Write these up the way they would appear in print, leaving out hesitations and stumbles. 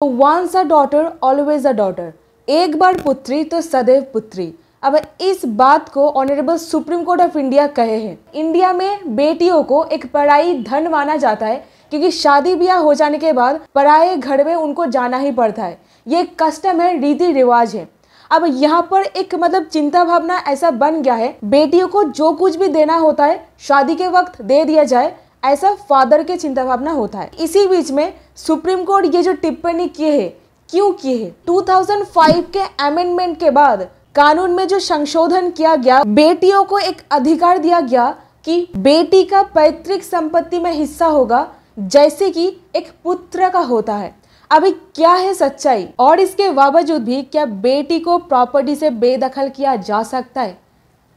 Once a daughter always a daughter, एक बार पुत्री तो सदैव पुत्री। अब इस बात को honourable supreme court of India कहे हैं। इंडिया में बेटियों को एक पराई धन माना जाता है क्योंकि शादी ब्याह हो जाने के बाद पराये घर में उनको जाना ही पड़ता है। ये एक कस्टम है, रीति रिवाज है। अब यहाँ पर एक चिंता भावना ऐसा बन गया है, बेटियों को जो कुछ भी देना होता है शादी के वक्त दे दिया जाए, ऐसा फादर के चिंता भावना होता है। इसी बीच में सुप्रीम कोर्ट ये जो टिप्पणी की है, क्यों की है? 2005 के अमेंडमेंट के बाद कानून में जो संशोधन किया गया, बेटियों को एक अधिकार दिया गया कि बेटी का पैतृक संपत्ति में हिस्सा होगा जैसे कि एक पुत्र का होता है। अभी क्या है सच्चाई, और इसके बावजूद भी क्या बेटी को प्रॉपर्टी से बेदखल किया जा सकता है?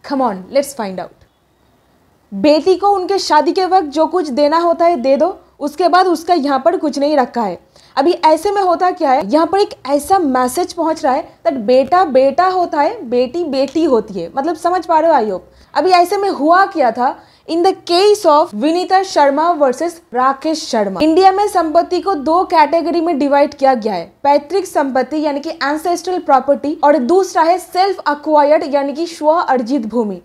Come on, let's find out. बेटी को उनके शादी के वक्त जो कुछ देना होता है दे दो, उसके बाद उसका यहाँ पर कुछ नहीं रखा है। अभी ऐसे में होता क्या है, यहाँ पर एक ऐसा मैसेज पहुंच रहा है दैट बेटा बेटा होता है, बेटी बेटी होती है। मतलब समझ पा रहे हो आई होप। अभी ऐसे में हुआ क्या था, in the case of Vinita Sharma versus Rakesh Sharma, India में संपत्ति को दो कैटेगरी में डिवाइड किया गया है। पैतृक संपत्ति यानी कि एंसेस्ट्रल प्रॉपर्टी, और दूसरा है सेल्फ अक्वायर्ड यानी कि स्व अर्जित भूमि।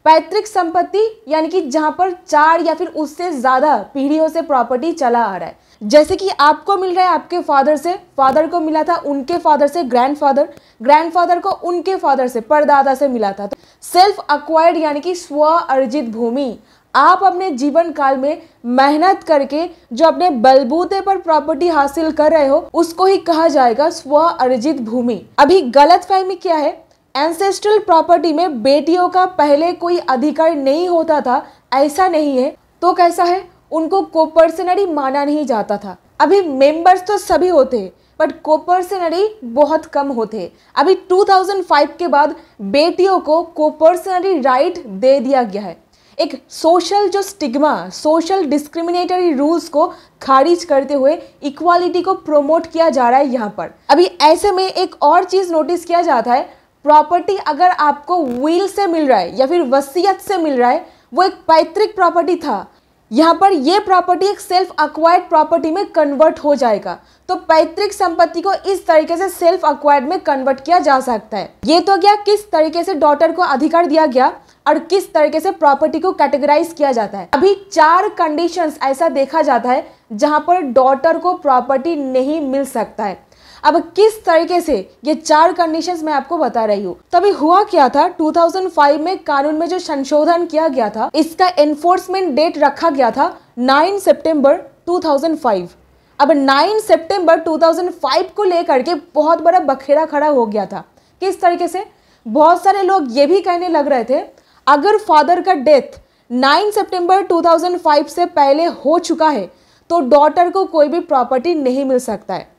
पैतृक संपत्ति यानी कि जहां पर 4 या फिर उससे ज्यादा पीढ़ियों से प्रॉपर्टी चला आ रहा है, जैसे कि आपको मिल रहा है आपके फादर से, फादर को मिला था उनके फादर से ग्रैंडफादर, ग्रैंडफादर को उनके फादर से परदादा से मिला था। तो सेल्फ अक्वायर्ड यानी कि स्व अर्जित भूमि, आप अपने जीवन काल में मेहनत करके जो अपने बलबूते पर प्रॉपर्टी हासिल कर रहे हो, उसको ही कहा जाएगा स्व अर्जित भूमि। अभी गलतफहमी क्या है, एंसेस्ट्रल प्रॉपर्टी में बेटियों का पहले कोई अधिकार नहीं होता था, ऐसा नहीं है। तो कैसा है, उनको कोपर्सनरी माना नहीं जाता था। अभी मेंबर्स तो सभी होते हैं बट कोपर्सनरी बहुत कम होते हैं। अभी 2005 के बाद बेटियों को कोपर्सनरी राइट दे दिया गया है। एक सोशल जो स्टिग्मा, सोशल डिस्क्रिमिनेटरी रूल्स को खारिज करते हुए इक्वालिटी को प्रमोट किया जा रहा है यहाँ पर। अभी ऐसे में एक और चीज नोटिस किया जाता है, प्रॉपर्टी अगर आपको विल से मिल रहा है या फिर वसीयत से मिल रहा है, वो एक पैतृक प्रॉपर्टी था, यहाँ पर ये प्रॉपर्टी एक सेल्फ अक्वायर्ड प्रॉपर्टी में कन्वर्ट हो जाएगा। तो पैतृक संपत्ति को इस तरीके से सेल्फ अक्वायर्ड में कन्वर्ट किया जा सकता है। ये तो क्या किस तरीके से डॉटर को अधिकार दिया गया और किस तरीके से प्रॉपर्टी को कैटेगराइज किया जाता है। अभी 4 कंडीशंस ऐसा देखा जाता है जहां पर डॉटर को प्रॉपर्टी नहीं मिल सकता है। अब किस तरीके से ये 4 कंडीशंस मैं आपको बता रही हूँ। तभी हुआ क्या था, 2005 में कानून में जो संशोधन किया गया था, इसका एनफोर्समेंट डेट रखा गया था 9 सितंबर 2005। अब 9 सितंबर 2005 को लेकर के बहुत बड़ा बखेड़ा खड़ा हो गया था। किस तरीके से, बहुत सारे लोग ये भी कहने लग रहे थे अगर फादर का डेथ 9 सितंबर 2005 से पहले हो चुका है तो डॉटर को कोई भी प्रॉपर्टी नहीं मिल सकता है।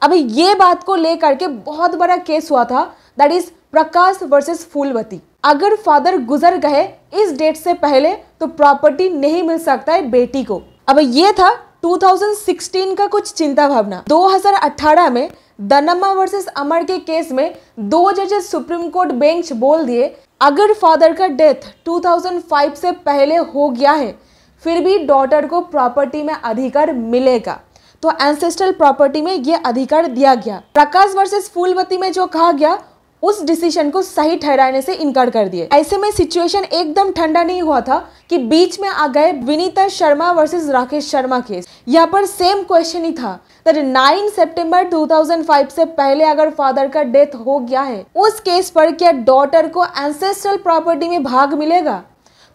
अभी ये बात को लेकर के बहुत बड़ा केस हुआ था, that is Prakash versus Phoolwati. अगर फादर गुजर गए इस डेट से पहले तो प्रॉपर्टी नहीं मिल सकता है बेटी को। अब ये था 2016 का कुछ चिंता भावना। 2018 में दनम्मा वर्सेस अमर के केस में 2 जजेस सुप्रीम कोर्ट बेंच बोल दिए अगर फादर का डेथ 2005 से पहले हो गया है फिर भी डॉटर को प्रॉपर्टी में अधिकार मिलेगा। तो एंसेस्ट्रल प्रॉपर्टी में ये अधिकार दिया गया। प्रकाश वर्सेस फूलवती में जो कहा गया उस डिसीजन को सही ठहराने से इनकार कर दिए। ऐसे में सिचुएशन एकदम ठंडा नहीं हुआ था कि बीच में आ गए विनीता शर्मा वर्सेस राकेश शर्मा केस। यहाँ पर सेम क्वेश्चन ही था, 9 सितंबर 2005 से पहले अगर फादर का डेथ हो गया है उस केस पर क्या डॉटर को एंसेस्ट्रल प्रॉपर्टी में भाग मिलेगा?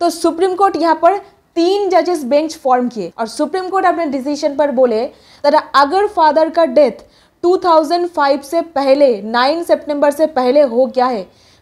तो सुप्रीम कोर्ट यहाँ पर 3 जजेस बेंच फॉर्म किए और सुप्रीम कोर्ट अपने डिसीजन पर बोले अगर फादर का डेथ 2005 से पहले 9 सितंबर से पहले हो गया है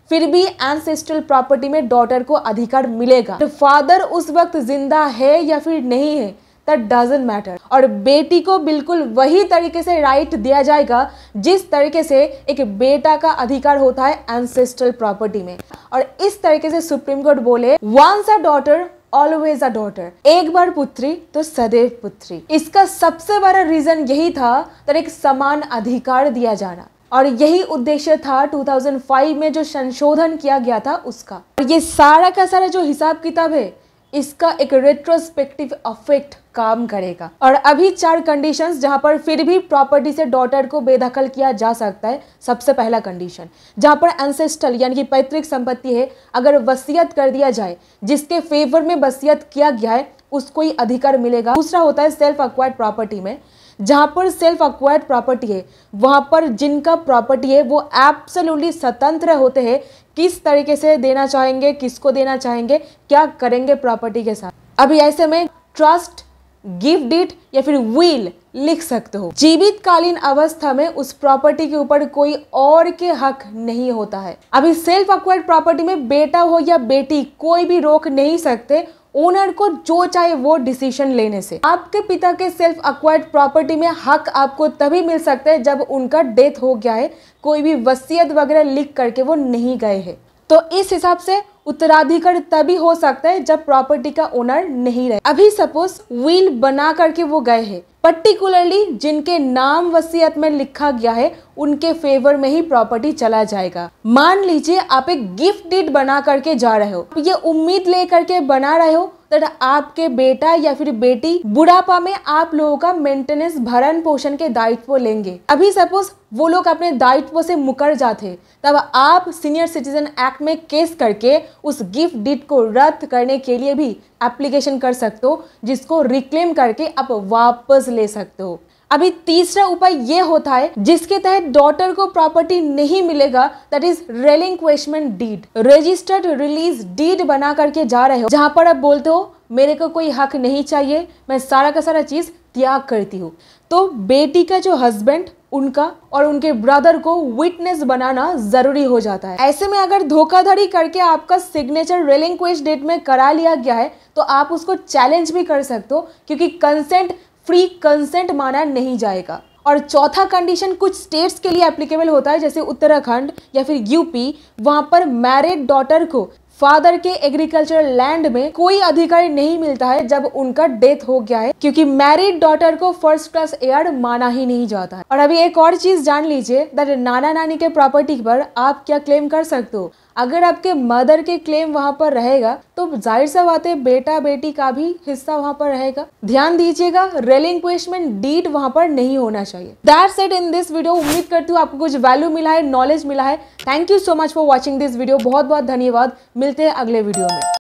फिर भी एंसेस्ट्रल प्रॉपर्टी में डॉटर को अधिकार मिलेगा। तो फादर उस वक्त जिंदा है या फिर नहीं है दैट डजंट मैटर, और बेटी को बिल्कुल वही तरीके से राइट दिया जाएगा जिस तरीके से एक बेटा का अधिकार होता है एंसेस्ट्रल प्रॉपर्टी में। और इस तरीके से सुप्रीम कोर्ट बोले once a daughter always a daughter, एक बार पुत्री तो सदैव पुत्री। इसका सबसे बड़ा रीजन यही था कि एक समान अधिकार दिया जाना, और यही उद्देश्य था 2005 में जो संशोधन किया गया था उसका। और ये सारा का सारा जो हिसाब किताब है इसका एक रेट्रोस्पेक्टिव इफेक्ट काम करेगा। और अभी 4 कंडीशंस जहां पर फिर भी प्रॉपर्टी से डॉटर को बेदखल किया जा सकता है। सबसे पहला कंडीशन, जहां पर एंसेस्ट्रल यानी कि पैतृक संपत्ति है, अगर वसीयत कर दिया जाए, जिसके फेवर में वसीयत किया गया है उसको ही अधिकार मिलेगा। दूसरा होता है सेल्फ एक्वायर्ड प्रॉपर्टी में, जहां पर सेल्फ एक्वायर्ड प्रॉपर्टी है वहां पर जिनका प्रॉपर्टी है वो एब्सोल्युटली स्वतंत्र होते हैं, किस तरीके से देना चाहेंगे, किसको देना चाहेंगे, क्या करेंगे प्रॉपर्टी के साथ। अभी ऐसे में ट्रस्ट, गिफ्ट डीड या फिर विल लिख सकते हो। जीवित कालीन अवस्था में उस प्रॉपर्टी के ऊपर कोई और के हक नहीं होता है। अभी सेल्फ एक्वायर्ड प्रॉपर्टी में बेटा हो या बेटी कोई भी रोक नहीं सकते ओनर को जो चाहे वो डिसीजन लेने से। आपके पिता के सेल्फ एक्वायर्ड प्रॉपर्टी में हक आपको तभी मिल सकता है जब उनका डेथ हो गया है, कोई भी वसीयत वगैरह लिख करके वो नहीं गए हैं। तो इस हिसाब से उत्तराधिकार तभी हो सकता है जब प्रॉपर्टी का ओनर नहीं रहे। अभी सपोज विल बना करके वो गए हैं, पर्टिकुलरली जिनके नाम वसीयत में लिखा गया है उनके फेवर में ही प्रॉपर्टी चला जाएगा। मान लीजिए आप एक गिफ्ट डीड बना करके जा रहे हो, ये उम्मीद लेकर के बना रहे हो तो आपके बेटा या फिर बेटी बुढ़ापा में आप लोगों का मेंटेनेंस भरण पोषण के दायित्व लेंगे। अभी सपोज वो लोग अपने दायित्व से मुकर जाते, तब आप सीनियर सिटीजन एक्ट में केस करके उस गिफ्ट डीड को रद्द करने के लिए भी एप्लीकेशन कर सकते हो, जिसको रिक्लेम करके आप वापस ले सकते हो। अभी तीसरा उपाय ये होता है जिसके तहत डॉटर को प्रॉपर्टी नहीं मिलेगा, that is relinquishment deed. Registered release deed बना करके जा रहे हो, जहां पर आप बोलते हो मेरे को कोई हक नहीं चाहिए, मैं सारा का सारा चीज त्याग करती हूँ। तो बेटी का जो हस्बैंड उनका और उनके ब्रदर को विटनेस बनाना जरूरी हो जाता है। ऐसे में अगर धोखाधड़ी करके आपका सिग्नेचर रेलिंक्वेश डेट में करा लिया गया है तो आप उसको चैलेंज भी कर सकते हो, क्योंकि कंसेंट फ्री कंसेंट माना नहीं जाएगा। और चौथा कंडीशन कुछ स्टेट्स के लिए एप्लीकेबल होता है, जैसे उत्तराखंड या फिर यूपी, वहां पर मैरिड डॉटर को फादर के एग्रीकल्चरल लैंड में कोई अधिकार नहीं मिलता है जब उनका डेथ हो गया है, क्योंकि मैरिड डॉटर को फर्स्ट क्लास हेयर माना ही नहीं जाता है। और अभी एक और चीज जान लीजिए, दैट नाना नानी के प्रॉपर्टी पर आप क्या क्लेम कर सकते हो। अगर आपके मदर के क्लेम वहां पर रहेगा तो जाहिर सा बात है बेटा बेटी का भी हिस्सा वहां पर रहेगा। ध्यान दीजिएगा, रेलिंक्वेशमेंट डीड वहां पर नहीं होना चाहिए। That's it in this video. उम्मीद करती हूँ आपको कुछ वैल्यू मिला है, नॉलेज मिला है। Thank you so much for watching this video. बहुत बहुत धन्यवाद। मिलते हैं अगले वीडियो में।